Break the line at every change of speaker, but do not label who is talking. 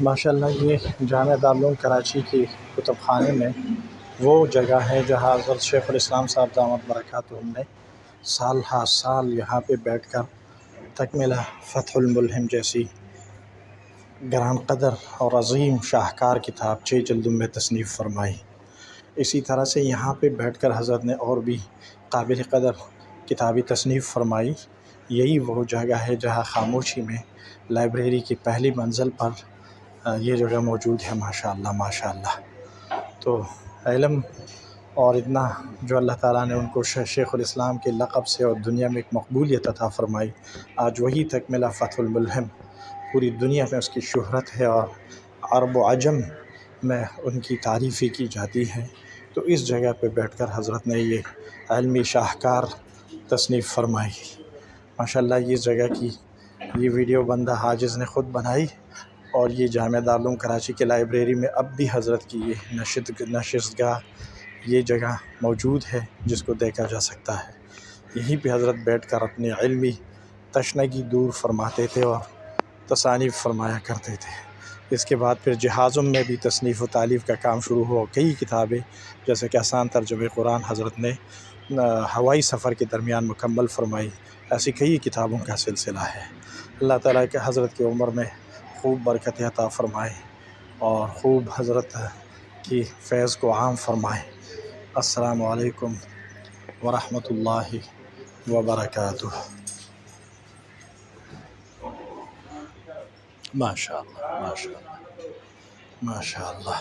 ماشاءاللہ یہ جامعہ دارالعلوم کراچی کی کتب خانے میں وہ جگہ ہے جہاں حضرت شیخ الاسلام صاحب دامت برکاتہم نے سال ہر سال یہاں پہ بیٹھ کر تکملہ فتح الملہم جیسی گران قدر اور عظیم شاہکار کتاب 6 جلدوں میں تصنیف فرمائی۔ اسی طرح سے یہاں پہ بیٹھ کر حضرت نے اور بھی قابل قدر کتابی تصنیف فرمائی۔ یہی وہ جگہ ہے جہاں خاموشی میں لائبریری کی پہلی منزل پر یہ جگہ موجود ہے۔ ماشاءاللہ ماشاءاللہ۔ تو علم اور اتنا جو اللہ تعالیٰ نے ان کو شیخ الاسلام کے لقب سے اور دنیا میں ایک مقبولیت عطا فرمائی، آج وہی تکملہ فتح الملہم پوری دنیا میں اس کی شہرت ہے اور عرب و عجم میں ان کی تعریفیں کی جاتی ہیں۔ تو اس جگہ پہ بیٹھ کر حضرت نے یہ علمی شاہکار تصنیف فرمائی۔ ماشاءاللہ اس جگہ کی یہ ویڈیو بندہ حاجز نے خود بنائی، اور یہ جامعہ دارالعلوم کراچی کے لائبریری میں اب بھی حضرت کی یہ نشستگاہ یہ جگہ موجود ہے جس کو دیکھا جا سکتا ہے۔ یہیں پہ حضرت بیٹھ کر اپنی علمی تشنگی دور فرماتے تھے اور تصانیف فرمایا کرتے تھے۔ اس کے بعد پھر جہازوں میں بھی تصنیف و تالیف کا کام شروع ہوا۔ کئی کتابیں جیسے کہ آسان ترجمہ قرآن حضرت نے ہوائی سفر کے درمیان مکمل فرمائی۔ ایسی کئی کتابوں کا سلسلہ ہے۔ اللہ تعالیٰ کے حضرت کی عمر میں خوب برکت عطا فرمائے اور خوب حضرت کی فیض کو عام فرمائے۔ السلام علیکم ورحمۃ اللہ وبرکاتہ۔ ماشاءاللہ ماشاءاللہ ماشاءاللہ۔